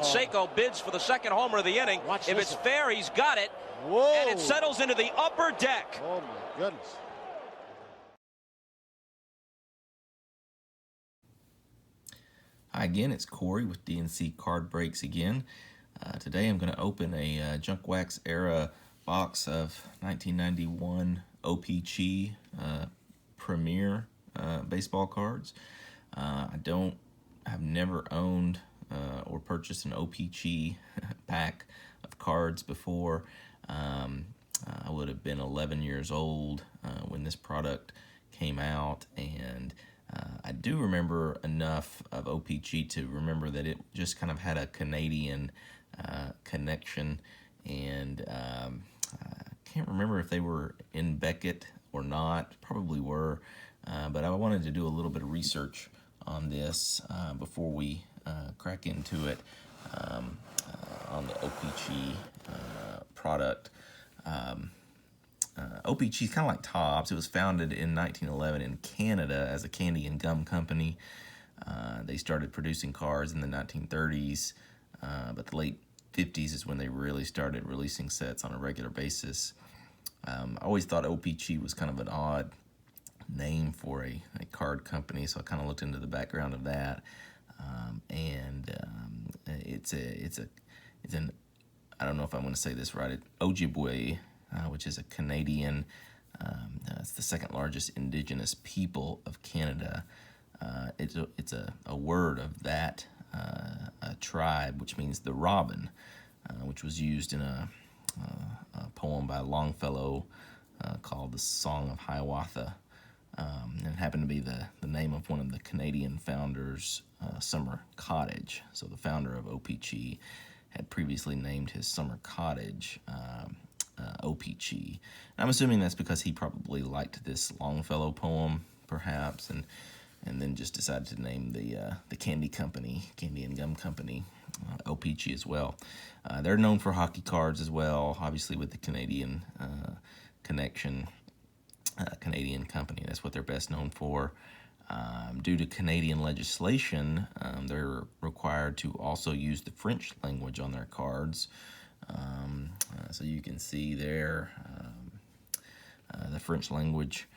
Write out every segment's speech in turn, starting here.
Canseco bids for the second homer of the inning. If it's fair, he's got it. Whoa. And it settles into the upper deck. Oh, my goodness. Hi again, it's Corey with DNC Card Breaks again. Today I'm going to open a Junk Wax era box of 1991 O-Pee-Chee Premier baseball cards. I've never owned or purchased an O-Pee-Chee pack of cards before. I would have been 11 years old when this product came out, and I do remember enough of O-Pee-Chee to remember that it just kind of had a Canadian connection, and I can't remember if they were in Beckett or not. Probably were, but I wanted to do a little bit of research on this before we crack into it on the O-Pee-Chee product. O-Pee-Chee is kind of like Topps. It was founded in 1911 in Canada as a candy and gum company. They started producing cards in the 1930s, but the late 50s is when they really started releasing sets on a regular basis. I always thought O-Pee-Chee was kind of an odd name for a card company, so I kind of looked into the background of that. It's an I don't know if I'm going to say this right. Ojibwe, which is a Canadian. It's the second largest indigenous people of Canada. It's a word of that a tribe, which means the robin, which was used in a poem by Longfellow called the Song of Hiawatha. And it happened to be the name of one of the Canadian founders' summer cottage. So the founder of O-Pee-Chee had previously named his summer cottage O-Pee-Chee. I'm assuming that's because he probably liked this Longfellow poem, perhaps, and then just decided to name the candy and gum company, O-Pee-Chee as well. They're known for hockey cards as well, obviously with the Canadian connection. Canadian company, that's what they're best known for. Due to Canadian legislation, they're required to also use the French language on their cards. So you can see there the French language.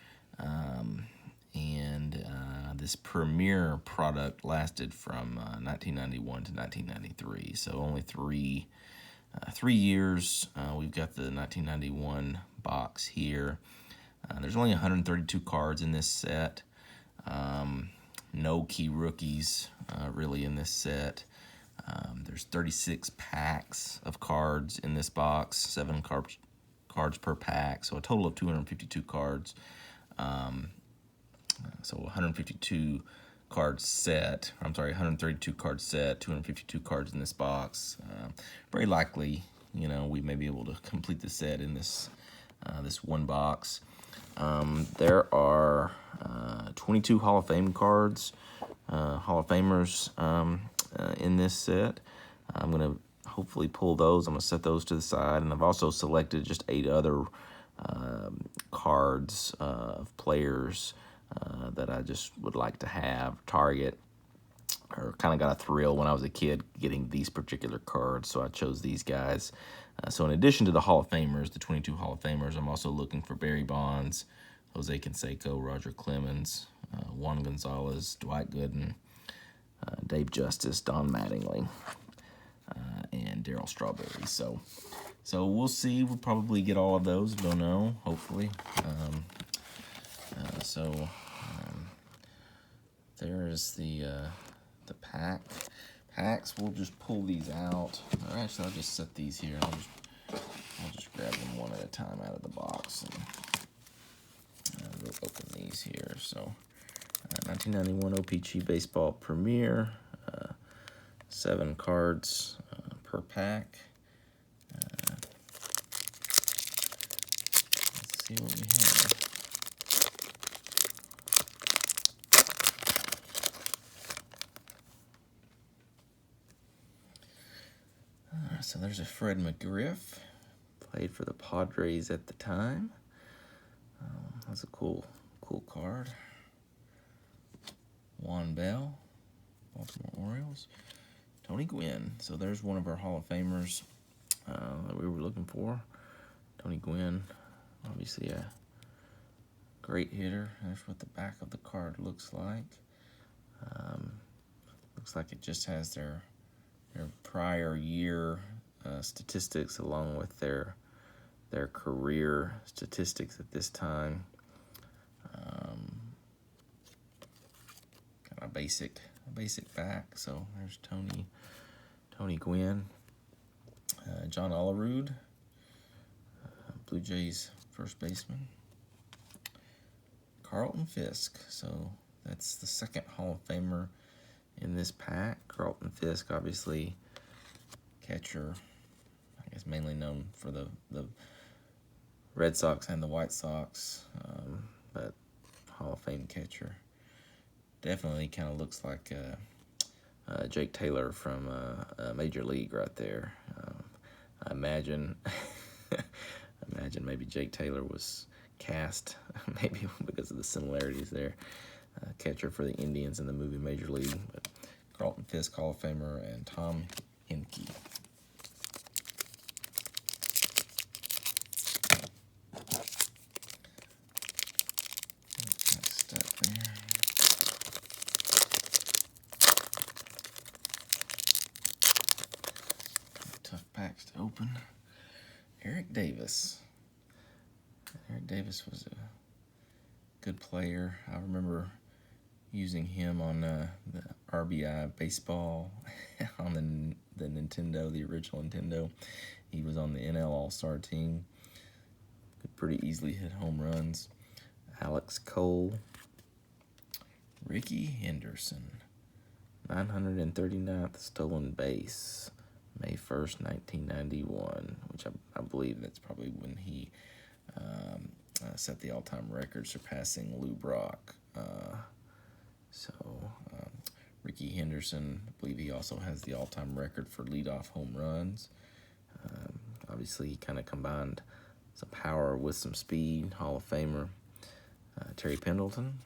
This Premier product lasted from 1991 to 1993, so only three years. We've got the 1991 box here. There's only 132 cards in this set. No key rookies really in this set. There's 36 packs of cards in this box, 7 cards per pack, so a total of 252 cards. So 132 card set. 132 card set, 252 cards in this box. Very likely, we may be able to complete the set in this one box. There are 22 Hall of Fame cards, Hall of Famers in this set. I'm going to hopefully pull those. I'm going to set those to the side, and I've also selected just 8 other cards of players that I just would like to have, target, or kind of got a thrill when I was a kid getting these particular cards, so I chose these guys. So in addition to the Hall of Famers, the 22 Hall of Famers, I'm also looking for Barry Bonds, Jose Canseco, Roger Clemens, Juan Gonzalez, Dwight Gooden, Dave Justice, Don Mattingly, and Darryl Strawberry. So we'll see. We'll probably get all of those. Don't know. Hopefully. There's the packs. We'll just pull these out. Or actually, I'll just set these here. I'll just grab them one at a time out of the box, and we'll open these here. So, 1991 O-Pee-Chee Baseball Premier, 7 cards per pack. Let's see what we have. So there's a Fred McGriff, played for the Padres at the time. That's a cool card. Juan Bell, Baltimore Orioles. Tony Gwynn. So there's one of our Hall of Famers that we were looking for. Tony Gwynn, obviously a great hitter. That's what the back of the card looks like. Looks like it just has their prior year statistics along with their career statistics at this time. Kind of basic back. So there's Tony Gwynn. John Olerud, Blue Jays first baseman. Carlton Fisk. So that's the second Hall of Famer in this pack. Carlton Fisk, obviously catcher, I guess mainly known for the Red Sox and the White Sox, but Hall of Fame catcher. Definitely kind of looks like Jake Taylor from Major League right there. I imagine maybe Jake Taylor was cast, maybe because of the similarities there. Catcher for the Indians in the movie Major League. But Carlton Fisk, Hall of Famer, and Tom Henke. Tough packs to open. Eric Davis. Eric Davis was a good player. I remember using him on the RBI baseball on the Nintendo, the original Nintendo. He was on the NL All-Star team. Could pretty easily hit home runs. Alex Cole. Ricky Henderson. 939th stolen base. May 1st, 1991, which I believe that's probably when he set the all-time record, surpassing Lou Brock. Ricky Henderson, I believe he also has the all-time record for leadoff home runs. Obviously, he kind of combined some power with some speed. Hall of Famer. Terry Pendleton.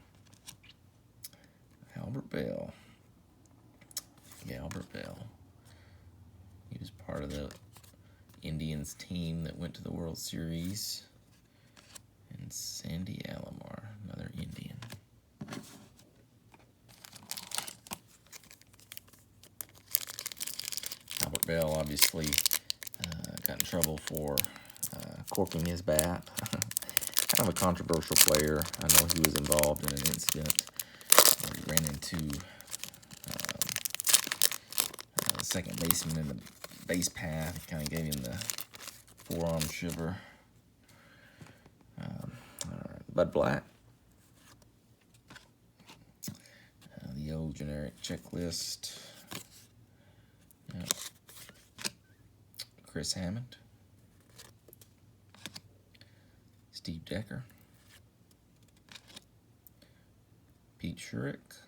Albert Bell. Albert Bell. He was part of the Indians team that went to the World Series. And Sandy Alomar, another Indian. Albert Bell obviously got in trouble for corking his bat. Kind of a controversial player. I know he was involved in an incident where he ran into the second baseman in the base path. It kind of gave him the forearm shiver. All right. Bud Black. The old generic checklist. Chris Hammond. Steve Decker. Pete Shurik.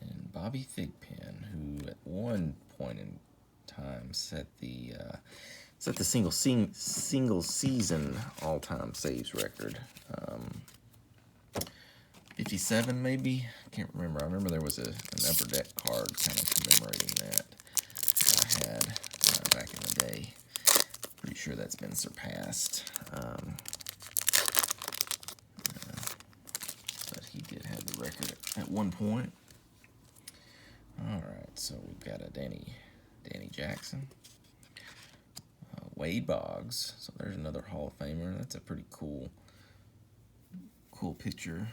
And Bobby Thigpen, who at one point in time set the single season all-time saves record. 57 maybe? I can't remember. I remember there was an upper deck card kind of commemorating that I had back in the day. Pretty sure that's been surpassed. But he did have the record at one point. All right, so we've got a Danny Jackson. Wade Boggs. So there's another Hall of Famer. That's a pretty cool picture.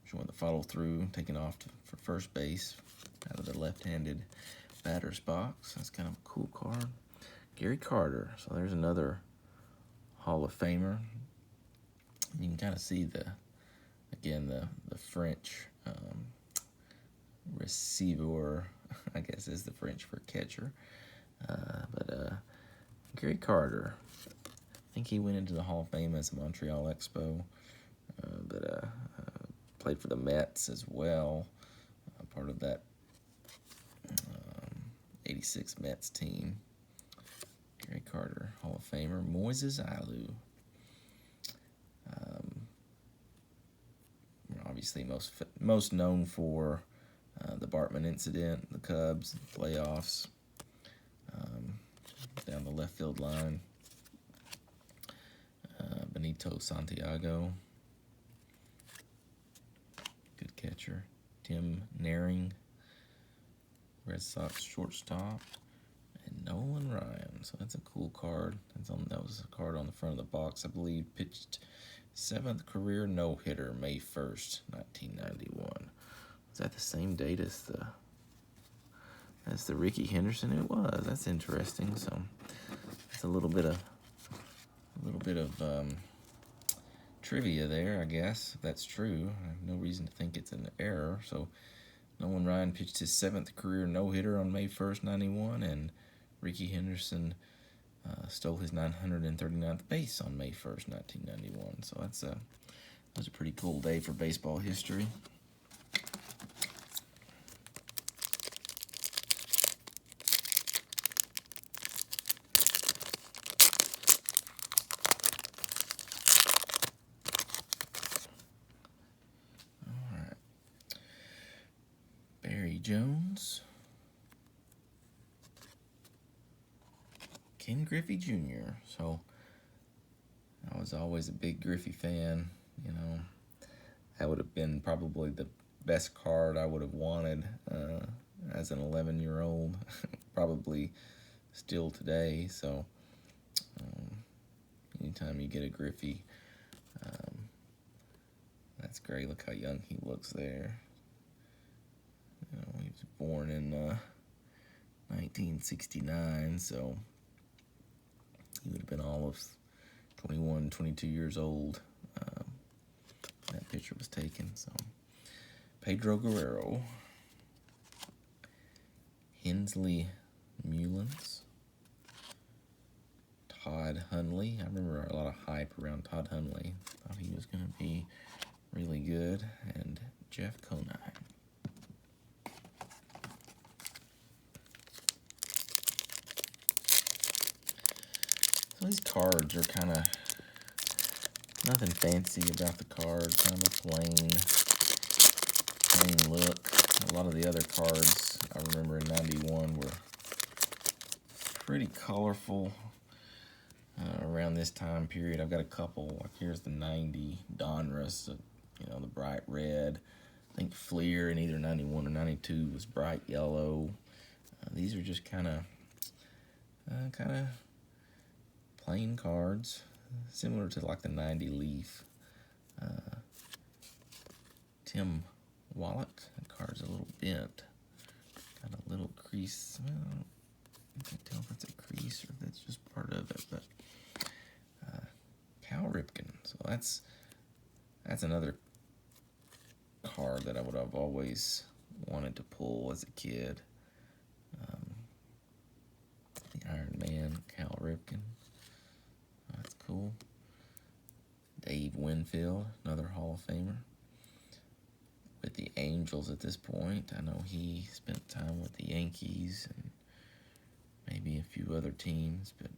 Showing the follow through, taking off for first base out of the left-handed batter's box. That's kind of a cool card. Gary Carter. So there's another Hall of Famer. You can kind of see the French receiver, I guess is the French for catcher. But Gary Carter, I think he went into the Hall of Fame as a Montreal Expo, but played for the Mets as well, part of that 86 Mets team. Gary Carter, Hall of Famer. Moises Alou. obviously most known for the Bartman incident, the Cubs, playoffs, down the left field line. Benito Santiago, good catcher. Tim Naring, Red Sox shortstop, and Nolan Ryan. So that's a cool card. That was a card on the front of the box, I believe. Pitched 7th career no-hitter, May 1st, 1991. Was that the same date as the Ricky Henderson? It was. That's interesting. So that's a little bit of trivia there, I guess. If that's true. I have no reason to think it's an error. So Nolan Ryan pitched his 7th career no-hitter on May 1st, 91, and Ricky Henderson stole his 939th base on May 1st, 1991. So that was a pretty cool day for baseball history. Jones, Ken Griffey Jr. So I was always a big Griffey fan. You know, that would have been probably the best card I would have wanted as an 11-year-old, probably still today. So anytime you get a Griffey, that's great. Look how young he looks there. You know, he was born in 1969, so he would have been all of 21, 22 years old when that picture was taken. So Pedro Guerrero, Hensley Mullins, Todd Hundley. I remember a lot of hype around Todd Hundley. Thought he was going to be really good. And Jeff Conine. So these cards are kind of nothing fancy about the card. Kind of a plain look. A lot of the other cards I remember in '91 were pretty colorful around this time period. I've got a couple. Like here's the '90 Donruss, you know, the bright red. I think Fleer in either '91 or '92 was bright yellow. These are just kind of plain cards, similar to like the '90 Leaf. Tim Wallach, that card's a little bent. Got a little crease. Well, you can't tell if it's a crease or if that's just part of it, but Cal Ripken. So that's another card that I would have always wanted to pull as a kid. The Iron Man, Cal Ripken. That's cool. Dave Winfield, another Hall of Famer. With the Angels at this point. I know he spent time with the Yankees and maybe a few other teams, but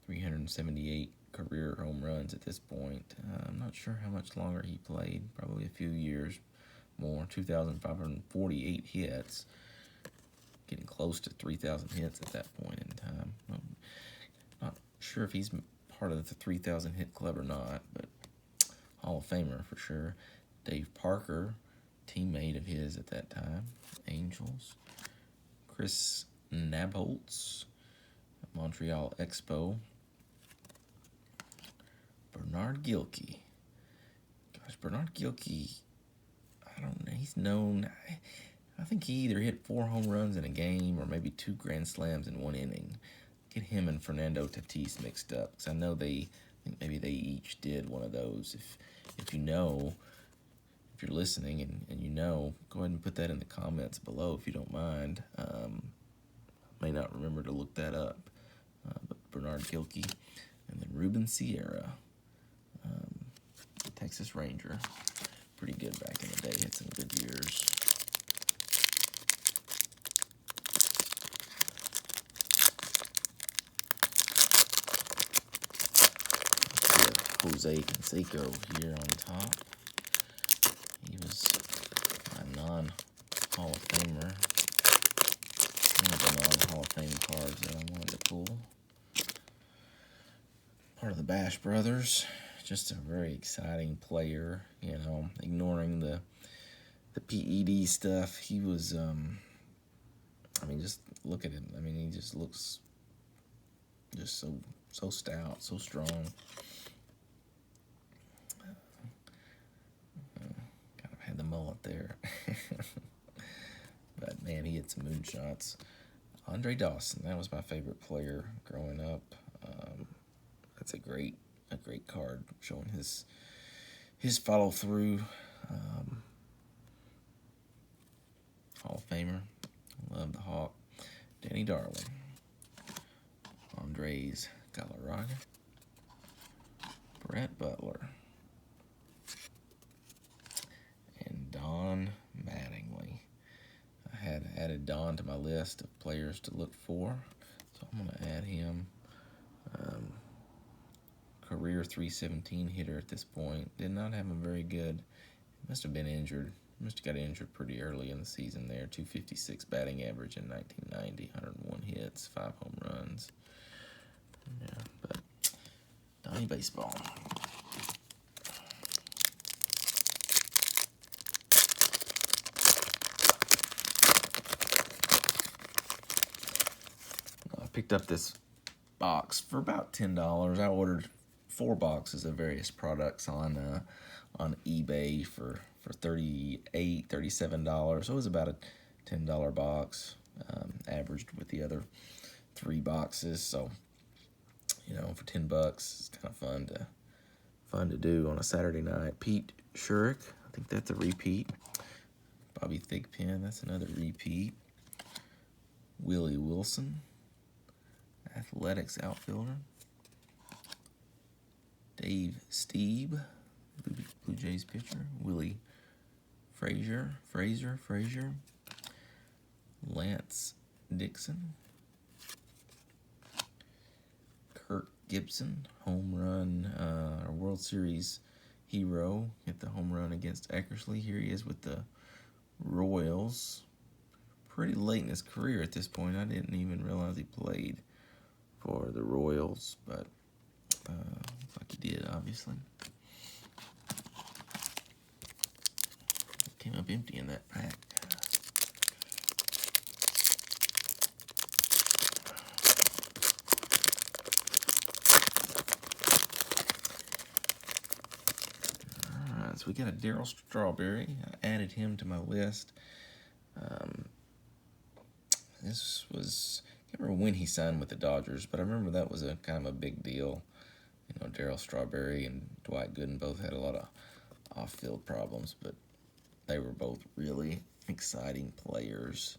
378 career home runs at this point. I'm not sure how much longer he played, probably a few years more. 2,548 hits, getting close to 3,000 hits at that point in time. I'm not sure if he's part of the 3,000 hit club or not, but Hall of Famer for sure. Dave Parker, teammate of his at that time, Angels. Chris Nabholz, Montreal Expo. Bernard Gilkey. Gosh, Bernard Gilkey, I don't know, he's known, I think he either hit 4 home runs in a game or maybe 2 grand slams in one inning. Get him and Fernando Tatis mixed up, because I know I think maybe they each did one of those. If you know, if you're listening and you know, go ahead and put that in the comments below if you don't mind. May not remember to look that up. But Bernard Gilkey. And then Ruben Sierra, Texas Ranger. Pretty good back in the day. Had some good years. Jose Canseco here on top. He was my non-Hall of Famer. One of the non-Hall of Fame cards that I wanted to pull. Part of the Bash Brothers. Just a very exciting player, you know, ignoring the PED stuff. He was, I mean, just look at him. I mean, he just looks just so stout, so strong. Kind of had the mullet there. But, man, he hit some moonshots. Andre Dawson, that was my favorite player growing up. That's a great card showing his follow through. Hall of Famer, love the Hawk. Danny Darwin, Andres Galarraga, Brett Butler, and Don Mattingly. I had added Don to my list of players to look for, so I'm going to add him. Career .317 hitter at this point. Did not have him very good. Must have been injured. Must have got injured pretty early in the season there. 256 batting average in 1990. 101 hits, 5 home runs. Yeah, but Donnie Baseball. I picked up this box for about $10. I ordered 4 boxes of various products on eBay for $38, $37. So it was about a $10 box, averaged with the other 3 boxes. So, you know, for $10, it's kind of fun to do on a Saturday night. Pete Shurik, I think that's a repeat. Bobby Thigpen, that's another repeat. Willie Wilson, Athletics outfielder. Dave Stieb, Blue Jays pitcher. Willie Frazier. Lance Dixon. Kirk Gibson, home run, our World Series hero. Hit the home run against Eckersley. Here he is with the Royals. Pretty late in his career at this point. I didn't even realize he played for the Royals, but looks like he did, obviously. Came up empty in that pack. Alright, so we got a Darryl Strawberry. I added him to my list. This was, I can't remember when he signed with the Dodgers, but I remember that was a kind of a big deal. You know, Darryl Strawberry and Dwight Gooden both had a lot of off-field problems, but they were both really exciting players.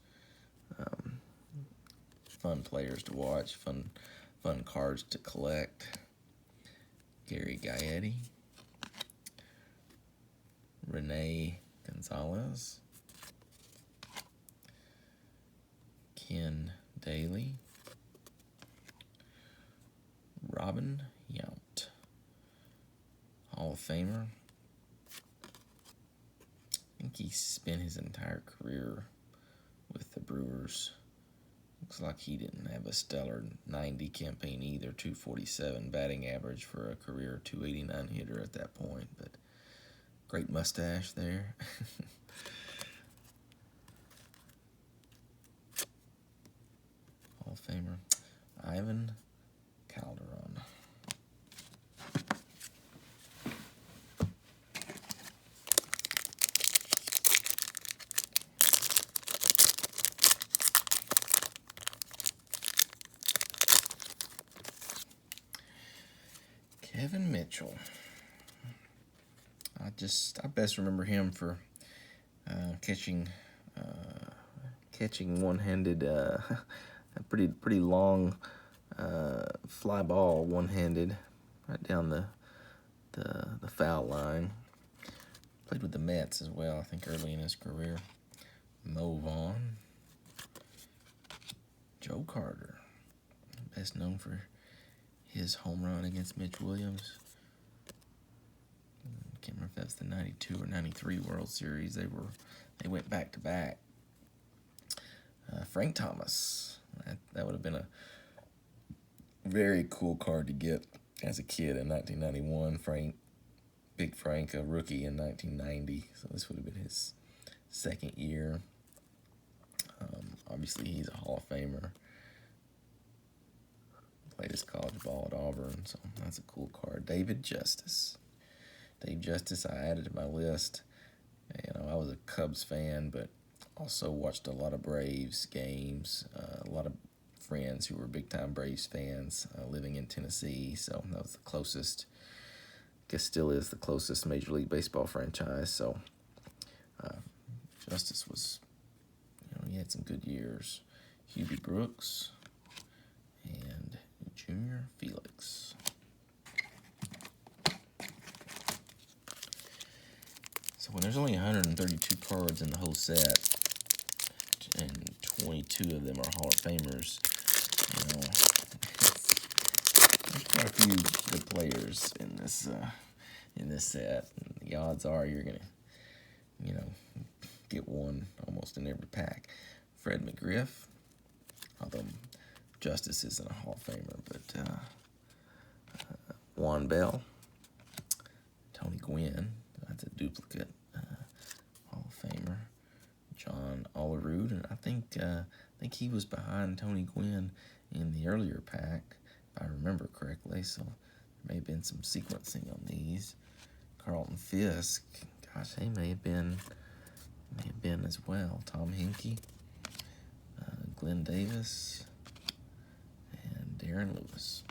Fun players to watch, fun cards to collect. Gary Gaetti, Renee Gonzalez, Ken Daly, Robin Yount, Hall of Famer. I think he spent his entire career with the Brewers. Looks like he didn't have a stellar 90 campaign either. 247 batting average for a career 289 hitter at that point, but great mustache there. Hall of Famer Ivan Calderon. Kevin Mitchell. I best remember him for catching one-handed, a pretty long fly ball one-handed right down the foul line. Played with the Mets as well, I think, early in his career. Mo Vaughn. Joe Carter, best known for his home run against Mitch Williams. can't remember if that was the 92 or 93 World Series. They went back to back. Frank Thomas. That would have been a very cool card to get as a kid in 1991. Big Frank, a rookie in 1990. So this would have been his second year. Obviously, he's a Hall of Famer. Played his college ball at Auburn, so that's a cool card. David Justice. Dave Justice, I added to my list. You know, I was a Cubs fan, but also watched a lot of Braves games. A lot of friends who were big-time Braves fans living in Tennessee, so that was the closest. I guess still is the closest Major League Baseball franchise. So Justice was, you know, he had some good years. Hubie Brooks and Junior Felix. So when there's only 132 cards in the whole set, and 22 of them are Hall of Famers, you know, there's quite a few good players in this set. And the odds are you're gonna, you know, get one almost in every pack. Fred McGriff, although Justice isn't a Hall of Famer, but Juan Bell, Tony Gwynn, that's a duplicate Hall of Famer. John Olerud, and I think he was behind Tony Gwynn in the earlier pack, if I remember correctly. So there may have been some sequencing on these. Carlton Fisk, gosh, he may have been as well. Tom Henke, Glenn Davis, and Darren Lewis.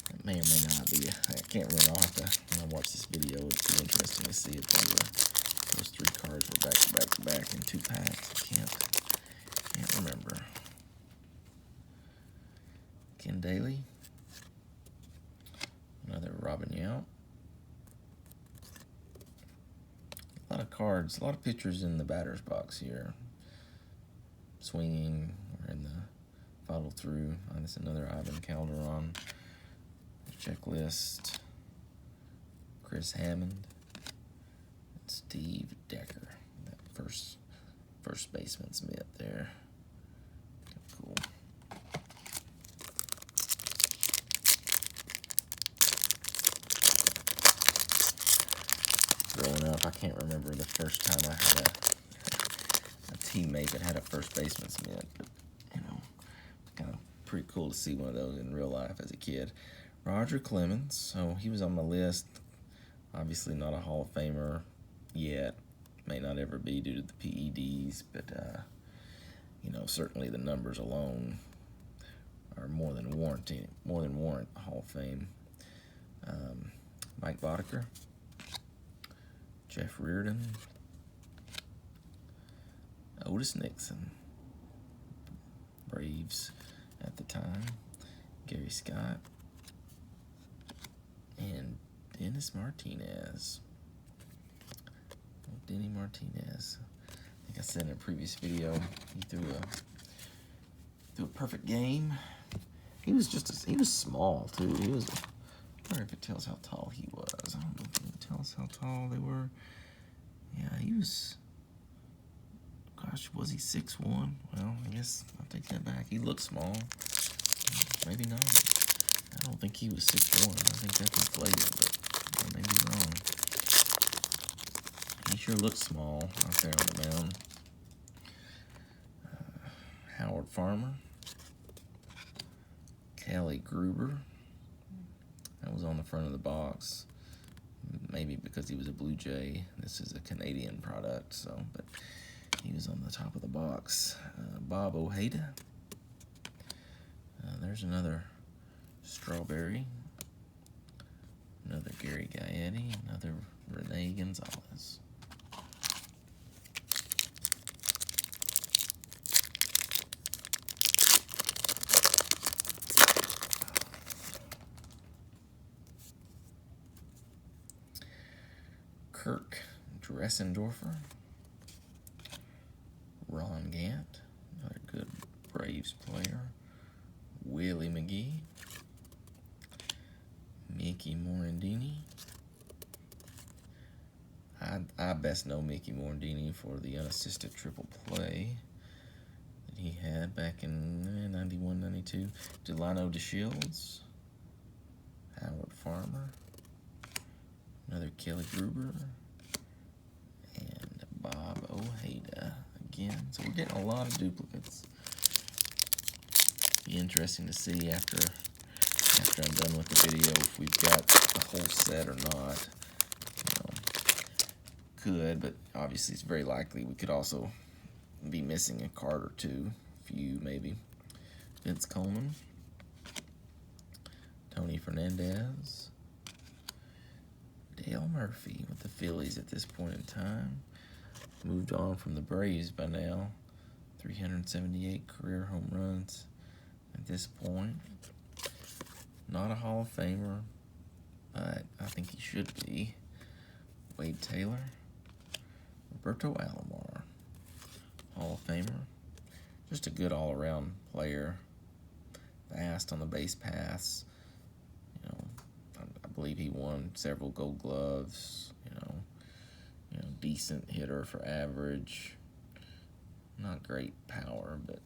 It may or may not be. I can't remember. I'll have to, when I watch this video, it'd be interesting to see if those three cards were back to back to back in two packs. I can't remember. Ken Daly, another Robin Yount. A lot of cards, a lot of pictures in the batter's box here. Swinging, or in the follow through. That's another Ivan Calderon. Checklist. Chris Hammond. And Steve Decker. That first baseman's mitt there. Cool. Growing up, I can't remember the first time I had a teammate that had a first baseman's mitt, but, you know, kind of pretty cool to see one of those in real life as a kid. Roger Clemens, so he was on my list. Obviously not a Hall of Famer yet. May not ever be due to the PEDs, but, you know, certainly the numbers alone are more than warrant Hall of Fame. Mike Boddicker. Jeff Reardon, Otis Nixon, Braves at the time, Gary Scott, and Dennis Martinez. Denny Martinez. I think I said in a previous video, he threw a perfect game. He was small too. I wonder if it tells how tall he was. I don't know if it tells how tall they were. Yeah, he was, gosh, was he 6'1"? Well, I guess I'll take that back. He looked small. Maybe not. I don't think he was 6'1". I think that's inflated, but I may be wrong. He sure looked small out there on the mound. Howard Farmer. Kelly Gruber. That was on the front of the box, maybe because he was a Blue Jay. This is a Canadian product, so, but he was on the top of the box. Bob Ojeda. There's another Strawberry. Another Gary Gaetti. Another Rene Gonzalez. Kirk Dressendorfer, Ron Gant, another good Braves player, Willie McGee, Mickey Morandini. I best know Mickey Morandini for the unassisted triple play that he had back in 91, 92. Delano DeShields. Howard Farmer. Another Kelly Gruber. And Bob Ojeda again. So we're getting a lot of duplicates. Be interesting to see after I'm done with the video if we've got the whole set or not. Could, but obviously it's very likely we could also be missing a card or two, few maybe. Vince Coleman, Tony Fernandez, Dale Murphy with the Phillies at this point in time. Moved on from the Braves by now. 378 career home runs at this point. Not a Hall of Famer, but I think he should be. Wade Taylor. Roberto Alomar, Hall of Famer. Just a good all-around player. Fast on the base paths. I believe he won several Gold Gloves. Decent hitter for average. Not great power, but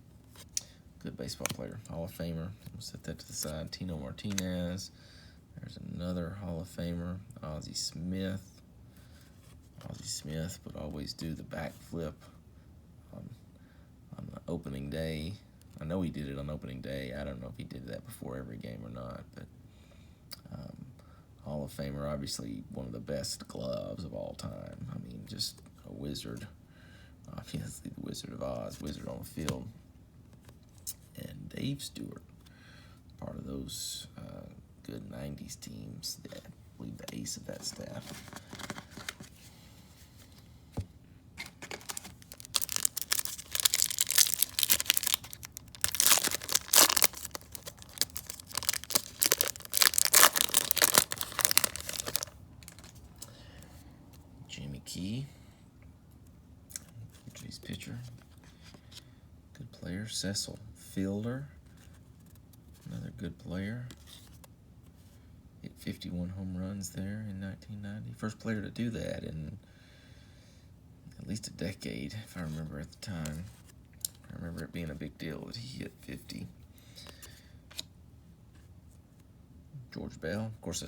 good baseball player. Hall of Famer. We'll set that to the side. Tino Martinez. There's another Hall of Famer. Ozzie Smith. Ozzie Smith would always do the backflip on the opening day. I know he did it on opening day. I don't know if he did that before every game or not, but Hall of Famer, obviously one of the best gloves of all time. I mean, just a wizard. Obviously the Wizard of Oz, wizard on the field. And Dave Stewart, part of those good 90s teams. I believe the ace of that staff. Jimmy Key, Jays pitcher, good player. Cecil Fielder, another good player. Hit 51 home runs there in 1990. First player to do that in at least a decade, if I remember at the time. I remember it being a big deal that he hit 50. George Bell, of course,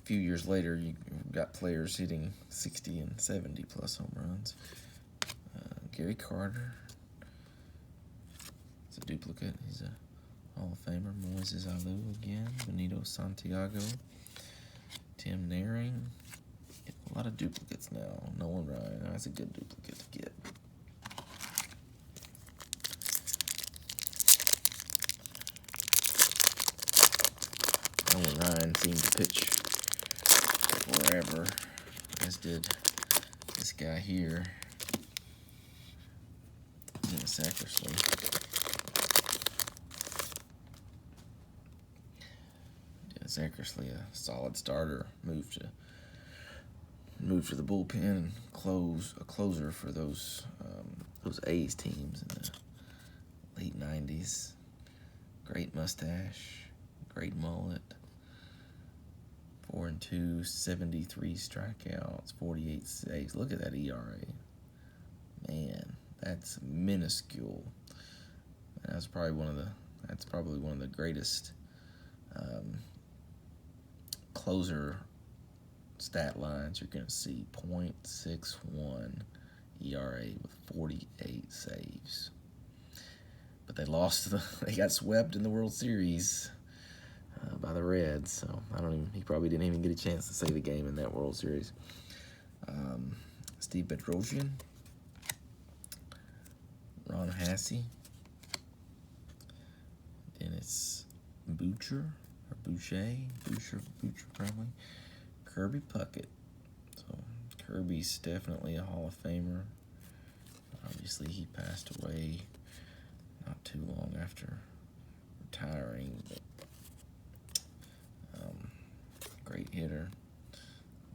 few years later, you got players hitting 60 and 70 plus home runs. Gary Carter, it's a duplicate. He's a Hall of Famer. Moises Alou again. Benito Santiago. Tim Naring. A lot of duplicates now. Nolan Ryan. That's a good duplicate to get. Nolan Ryan seemed to pitch forever, as did this guy here, Dennis Eckersley. Dennis Eckersley, a solid starter, moved to the bullpen and a closer for those A's teams in the late 90s. Great mustache, great mullet. 4-2, 73 strikeouts, 48 saves. Look at that ERA. Man, that's minuscule. That's probably one of the greatest closer stat lines you're going to see. .61 ERA with 48 saves. But they got swept in the World Series by the Reds, so he probably didn't even get a chance to save a game in that World Series. Steve Bedrosian, Ron Hassey, Dennis Boucher probably, Kirby Puckett. So Kirby's definitely a Hall of Famer. Obviously, he passed away not too long after retiring, but great hitter.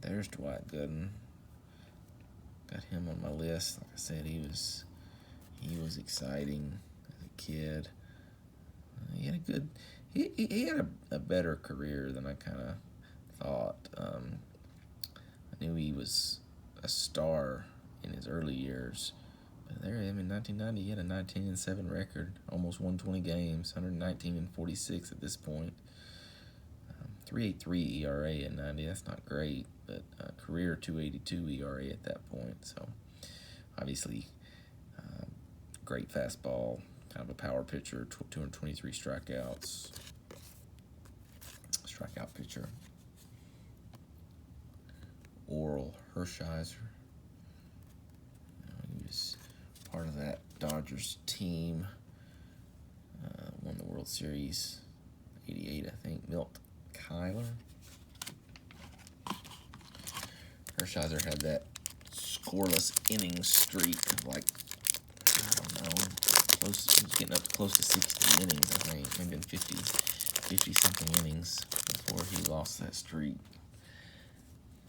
There's Dwight Gooden. Got him on my list. Like I said, he was exciting as a kid. He he had a better career than I kind of thought. I knew he was a star in his early years. But there, in 1990, he had a 19-7 record, almost 120 games, 119-46 at this point. 3.83 ERA at 90. That's not great, but career 2.82 ERA at that point. So obviously, great fastball, kind of a power pitcher, 223 strikeouts. Strikeout pitcher. Oral Hershiser. He was part of that Dodgers team. Won the World Series, 88, I think. Milt Kyler. Hershiser had that scoreless inning streak of like, I don't know, he was getting up to close to 60 innings, I think. Maybe 50 something innings before he lost that streak.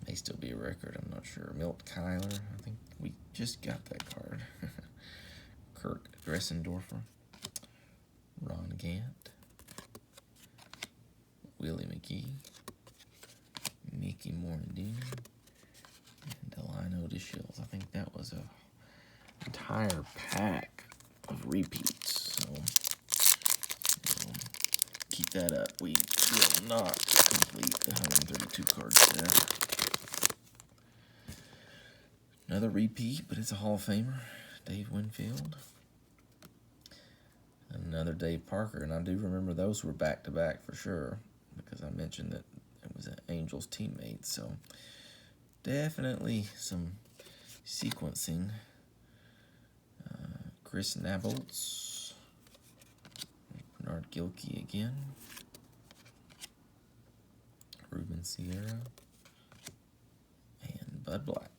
May still be a record, I'm not sure. Milt Kyler, I think we just got that card. Kirk Dressendorfer. Ron Gant. Willie McGee. Mickey Morandini. And Delino DeShields. I think that was a entire pack of repeats. So, keep that up. We will not complete the 132 card set. Another repeat, but it's a Hall of Famer, Dave Winfield. Another Dave Parker, and I do remember those were back-to-back for sure, because I mentioned that it was an Angels teammate, so definitely some sequencing. Chris Nabolts, Bernard Gilkey again, Ruben Sierra, and Bud Black.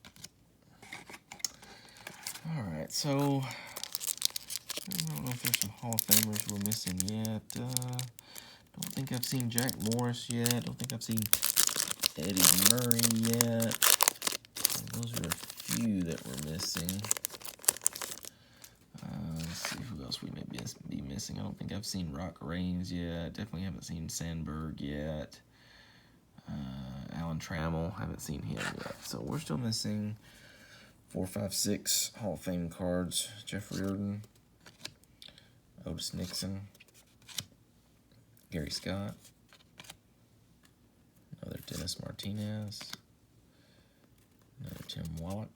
Alright, so I don't know if there's some Hall of Famers we're missing yet. Don't think I've seen Jack Morris yet. Don't think I've seen Eddie Murray yet. And those are a few that we're missing. Let's see who else we may be missing. I don't think I've seen Rock Raines yet. Definitely haven't seen Sandberg yet. Alan Trammell, haven't seen him yet. So we're still missing 4, 5, 6 Hall of Fame cards. Jeff Reardon, Otis Nixon, Gary Scott, another Dennis Martinez, another Tim Wallach,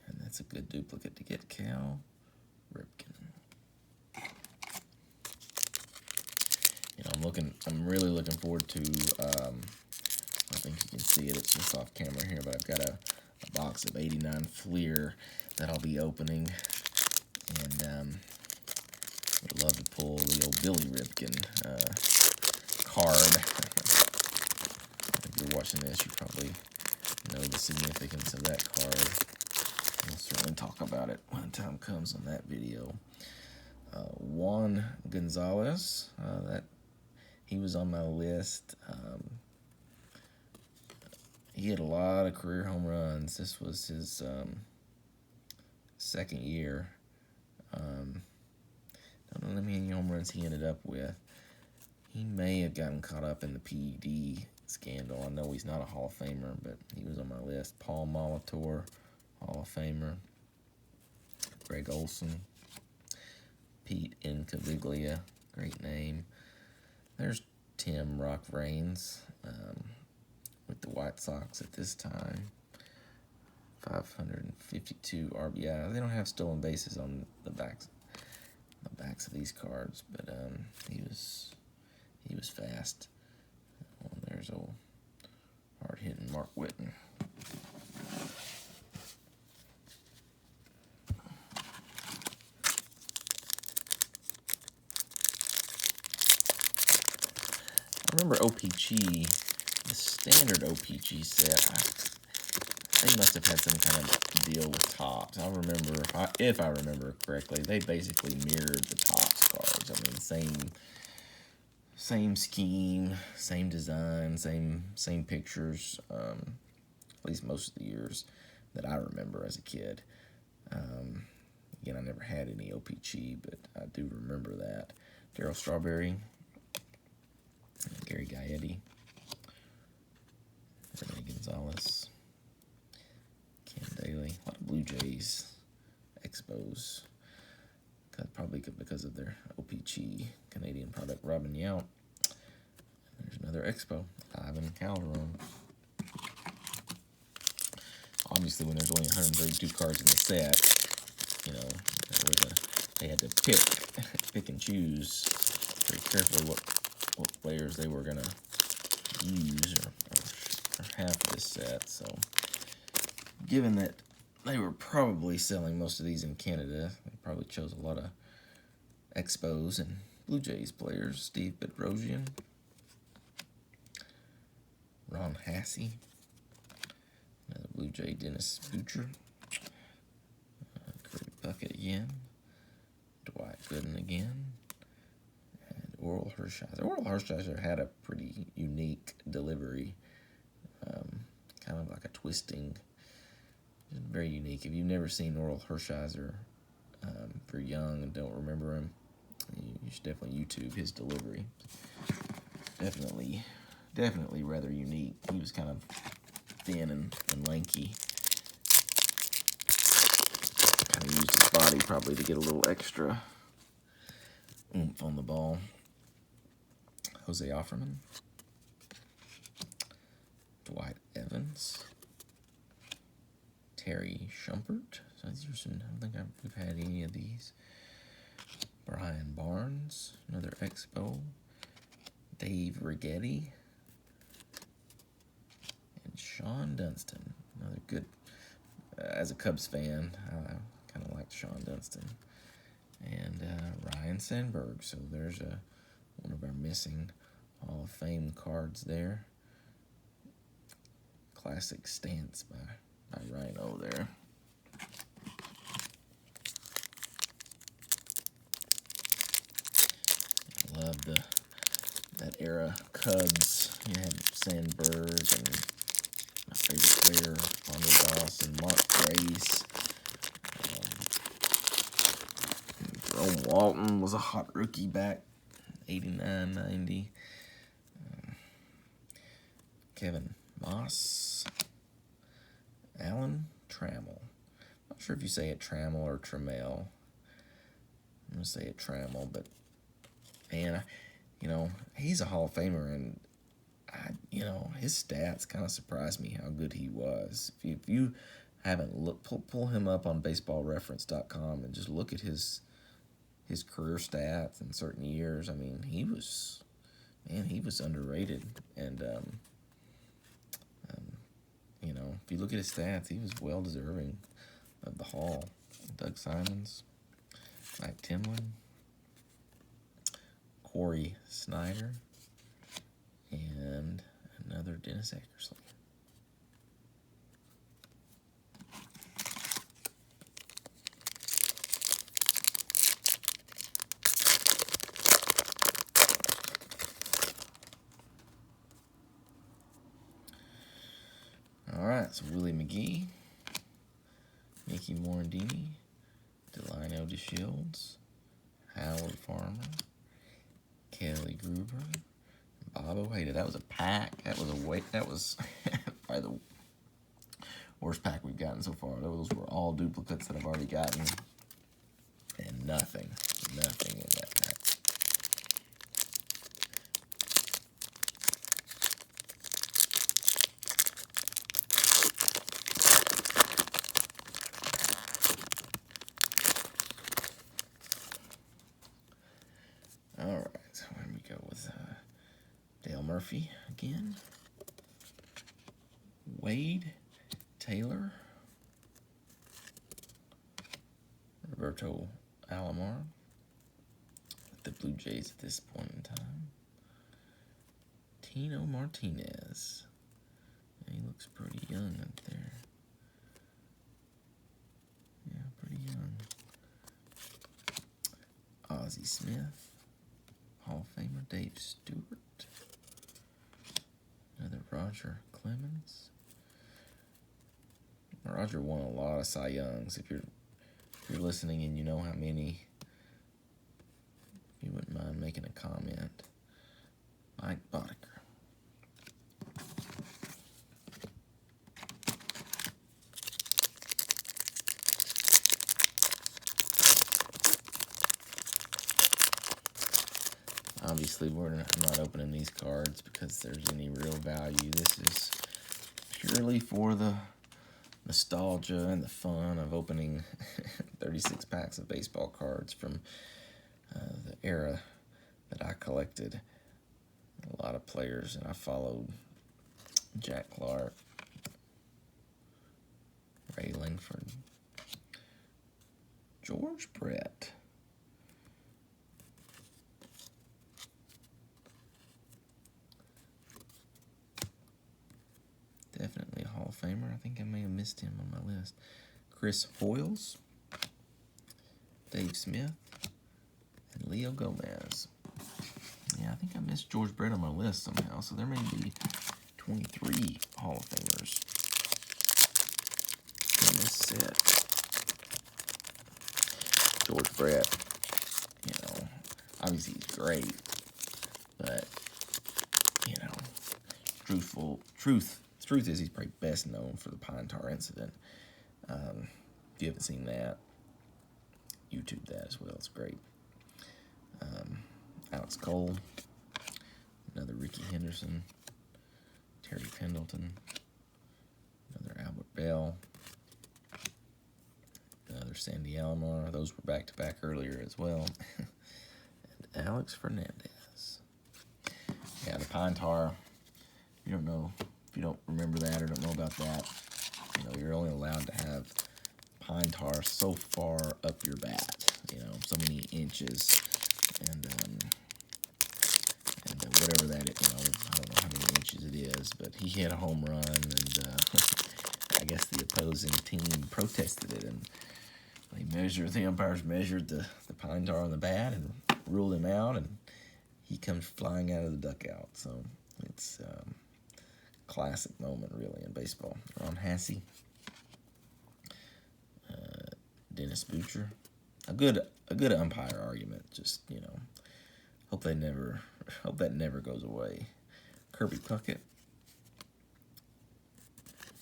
and that's a good duplicate to get. Cal Ripken. I'm really looking forward to, I think you can see it, it's just off camera here, but I've got a box of 89 Fleer that I'll be opening, and would love to pull the old Billy Ripken card. If you're watching this, you probably know the significance of that card. We'll certainly talk about it when time comes on that video. Juan Gonzalez, he was on my list. He had a lot of career home runs. This was his second year. I don't know how many home runs he ended up with. He may have gotten caught up in the PED scandal. I know he's not a Hall of Famer, but he was on my list. Paul Molitor, Hall of Famer. Greg Olson. Pete Incaviglia, great name. There's Tim Rock Raines with the White Sox at this time. 552 RBI. They don't have stolen bases on the backs of these cards, but he was fast. Oh, there's old hard-hitting Mark Whitten. I remember O-Pee-Chee, the standard O-Pee-Chee set. They must have had some kind of deal with Topps. I remember, if I remember correctly, they basically mirrored the Topps cards. I mean, same scheme, same design, same pictures. At least most of the years that I remember as a kid. Again, I never had any O-Pee-Chee, but I do remember that. Darryl Strawberry, Gary Gaetti, Rene Gonzalez, Ken Daly. A lot of Blue Jays expos. Probably because of their O-Pee-Chee Canadian product, Robin Yount. There's another expo, Ivan Calderon. Obviously, when there's only 132 cards in the set, you know, they had to pick and choose very carefully what players they were going to use or have for this set. So, given that they were probably selling most of these in Canada, they probably chose a lot of Expos and Blue Jays players. Steve Bedrosian, Ron Hassey, another Blue Jay, Dennis Boucher, Kirby Puckett again, Dwight Gooden again, and Oral Hershiser. Oral Hershiser had a pretty unique delivery, kind of like a twisting, very unique. If you've never seen Oral Hershiser, if you're young and don't remember him, you should definitely YouTube his delivery. Definitely rather unique. He was kind of thin and lanky. Kind of used his body probably to get a little extra oomph on the ball. Jose Offerman, Dwight Evans, Terry Shumpert. So these are some, I don't think we've had any of these. Brian Barnes, another Expo. Dave Righetti. And Sean Dunston, another good. As a Cubs fan, I kind of liked Sean Dunston. And Ryan Sandberg. So there's one of our missing Hall of Fame cards there. Classic stance by Rhino there. I love that era Cubs. You had Sandberg and my favorite player, Andre Dawson, Mark Grace. Jerome Walton was a hot rookie back 89, 90. Kevin Moss. Alan Trammell. Not sure if you say it Trammell or Trammell. I'm going to say it Trammell, but man, he's a Hall of Famer, and his stats kind of surprised me how good he was. If you haven't looked, pull him up on baseballreference.com and just look at his career stats in certain years. I mean, he was underrated, and if you look at his stats, he was well deserving of the Hall. Doug Simons, Mike Timlin, Corey Snyder, and another Dennis Eckersley. All right, so Willie McGee, Mickey Morandini, Delino DeShields, Howard Farmer, Kelly Gruber, Bob Ojeda. That was a pack. That was probably the worst pack we've gotten so far. Those were all duplicates that I've already gotten, and nothing in that pack. Murphy again, Wade Taylor, Roberto Alomar with the Blue Jays at this point in time, Tino Martinez, he looks pretty young up there, pretty young, Ozzie Smith, Hall of Famer Dave Stewart, another Roger Clemens. Roger won a lot of Cy Youngs. If you're listening and you know how many, if you wouldn't mind making a comment. Mike Boddicker. Obviously, I'm not opening these cards because there's any real value. This is purely for the nostalgia and the fun of opening 36 packs of baseball cards from the era that I collected. A lot of players, and I followed Jack Clark, Ray Langford, George Brett, definitely a Hall of Famer. I think I may have missed him on my list. Chris Hoyles, Dave Smith, and Leo Gomez. Yeah, I think I missed George Brett on my list somehow, so there may be 23 Hall of Famers in this set. George Brett, you know, obviously he's great, but, you know, truth is he's probably best known for the Pine Tar incident. If you haven't seen that, YouTube that as well. It's great. Alex Cole, another Ricky Henderson, Terry Pendleton, another Albert Bell, another Sandy Alomar. Those were back-to-back earlier as well. And Alex Fernandez. Yeah, the Pine Tar, if you don't remember that or don't know about that, you know, you're only allowed to have Pine Tar so far up your bat, you know, so many inches, and whatever that is, you know, I don't know how many inches it is, but he hit a home run, and I guess the opposing team protested it, and the umpires measured the Pine Tar on the bat and ruled him out, and he comes flying out of the dugout. So it's classic moment, really, in baseball. Ron Hassey, Dennis Boucher, a good umpire argument. Just, you know, hope that never goes away. Kirby Puckett,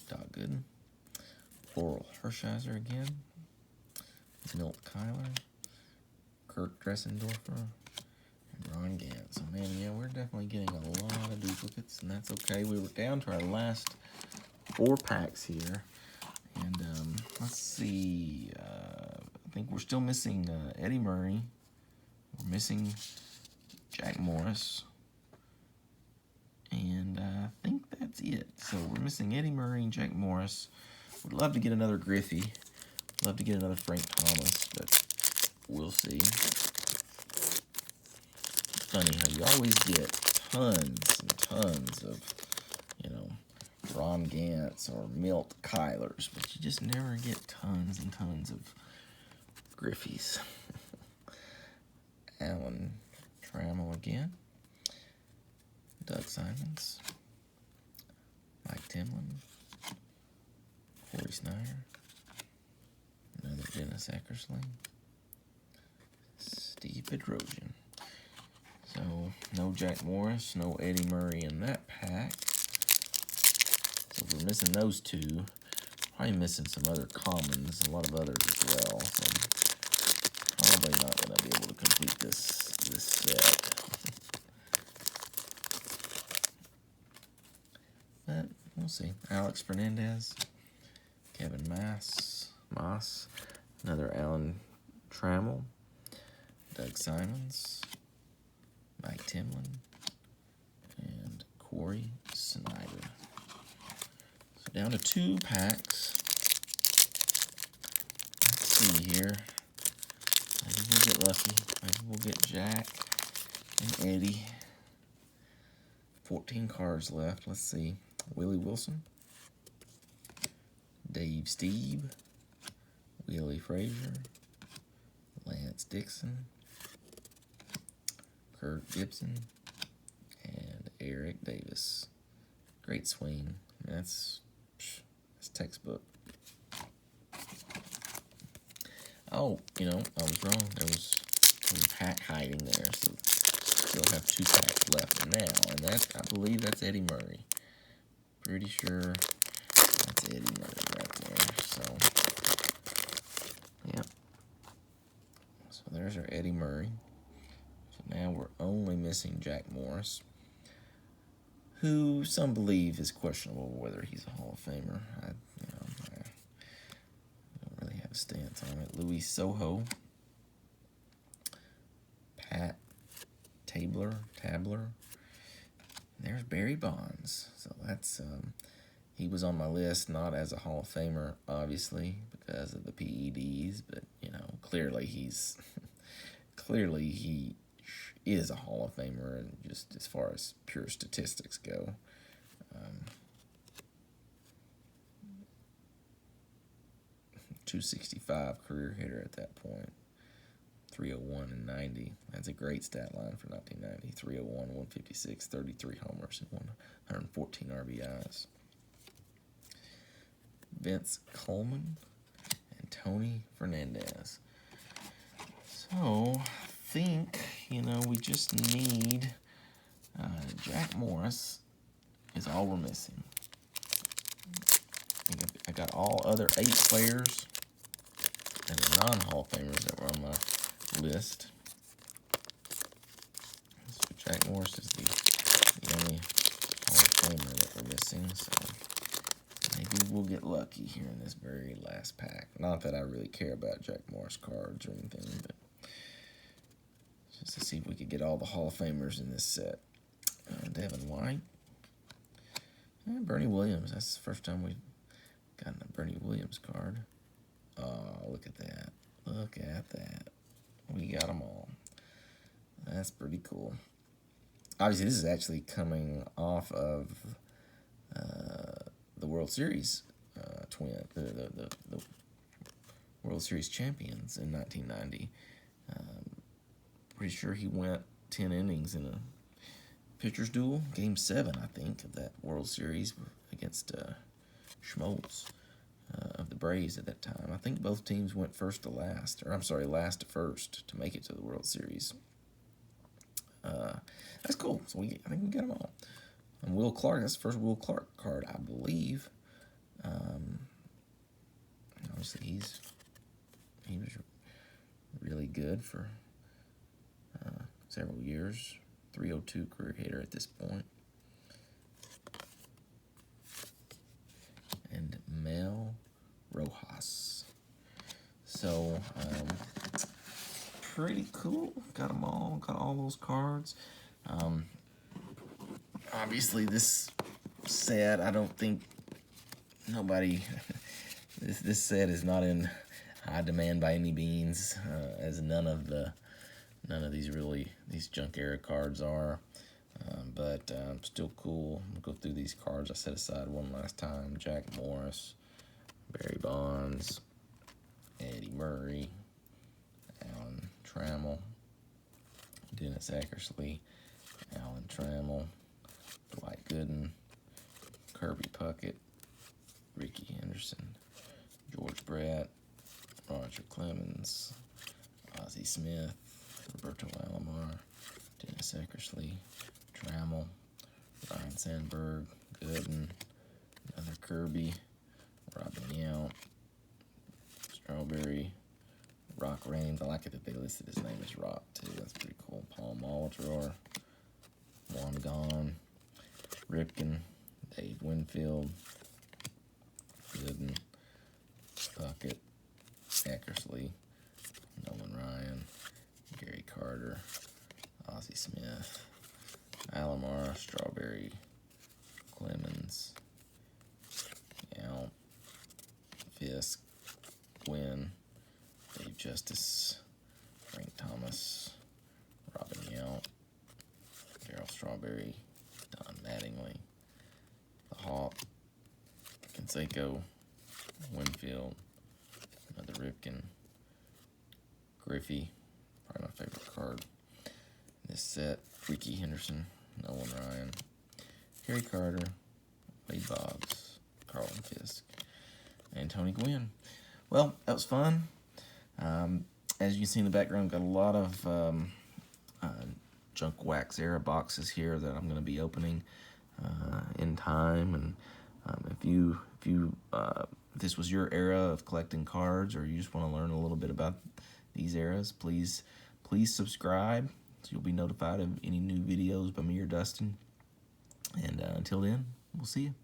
Doc Gooden, Oral Hershiser again, Milt Kyler, Kirk Dressendorfer, and Ron Gant. So, man, yeah, we're definitely getting a lot of duplicates, and that's okay. We were down to our last 4 packs here, and let's see. I think we're still missing Eddie Murray. We're missing Jack Morris, and I think that's it. So we're missing Eddie Murray and Jack Morris. Would love to get another Griffey. Love to get another Frank Thomas, but we'll see. Funny how you always get tons and tons of, you know, Ron Gants or Milt Kylers, but you just never get tons and tons of Griffies. Alan Trammell again. Doug Simons. Mike Timlin. Corey Snyder. Another Dennis Eckersley. Steve Bedrosian. So, no Jack Morris, no Eddie Murray in that pack. So we're missing those 2. Probably missing some other commons, a lot of others as well. So probably not going to be able to complete this set. But we'll see. Alex Fernandez, Kevin Moss, another Alan Trammell, Doug Simons, Mike Timlin, and Corey Snyder. So down to 2 packs. Let's see here. Maybe we'll get lucky. Maybe we'll get Jack and Eddie. 14 cards left. Let's see. Willie Wilson, Dave Steve, Willie Frazier, Lance Dixon, Kurt Gibson, and Eric Davis. Great swing. That's textbook. Oh, you know, I was wrong. There was a pack hiding there. So still have 2 packs left now, and I believe that's Eddie Murray. Pretty sure that's Eddie Murray right there. So, yep. So there's our Eddie Murray. So now we're only missing Jack Morris, who some believe is questionable whether he's a Hall of Famer. I don't really have a stance on it. Louis Soho, Pat Tabler. There's Barry Bonds. So that's he was on my list, not as a Hall of Famer, obviously, because of the PEDs, but clearly he is a Hall of Famer, and just as far as pure statistics go. 265 career hitter at that point. 301 and 90. That's a great stat line for 1990. 301, 156, 33 homers, and 114 RBIs. Vince Coleman and Tony Fernandez. So, I think, we just need Jack Morris is all we're missing. I got all other 8 players that are non-Hall of Famers that were on my list. So Jack Morris is the only Hall of Famer that we're missing. So maybe we'll get lucky here in this very last pack. Not that I really care about Jack Morris cards or anything, but just to see if we could get all the Hall of Famers in this set. Devin White. And Bernie Williams. That's the first time we've gotten a Bernie Williams card. Oh, look at that. Look at that. We got them all. That's pretty cool. Obviously, this is actually coming off of the World Series the World Series champions in 1990. Pretty sure he went 10 innings in a pitcher's duel. Game 7, I think, of that World Series against Schmaltz of the Braves at that time. I think both teams went last to first to make it to the World Series. That's cool. So I think we got them all. And Will Clark, that's the first Will Clark card, I believe. Obviously, he was really good for several years. 302 career hitter at this point. And Mel Rojas. So, pretty cool. Got them all. Got all those cards. Obviously, this set, I don't think nobody... this set is not in high demand by any means, as none of these junk era cards are. But still cool. I'll go through these cards. I set aside one last time. Jack Morris, Barry Bonds, Eddie Murray, Alan Trammell, Dennis Eckersley, Alan Trammell, Dwight Gooden, Kirby Puckett, Ricky Henderson, George Brett, Roger Clemens, Ozzie Smith, Roberto Alomar, Dennis Eckersley, Trammell, Ryan Sandberg, Gooden, another Kirby, Robin Yount, Strawberry, Rock Raines. I like it that they listed his name as Rock, too. That's pretty cool. Paul Molitor, Juan Gone, Ripken, Dave Winfield, Gooden, Puckett, Eckersley, Nolan Ryan, Gary Carter, Ozzie Smith, Alomar, Strawberry, Clemens, Yount, Fisk, Gwynn, Dave Justice, Frank Thomas, Robin Yount, Darryl Strawberry, Don Mattingly, The Hawk, Canseco, Winfield, another Ripken, Griffey, probably my favorite card in this set, Ricky Henderson, Nolan Ryan, Gary Carter, Wade Boggs, Carlton Fisk, and Tony Gwynn. Well, that was fun. As you can see in the background, got a lot of junk wax era boxes here that I'm going to be opening in time. And if this was your era of collecting cards, or you just want to learn a little bit about these eras, please subscribe so you'll be notified of any new videos by me or Dustin. And until then, we'll see you.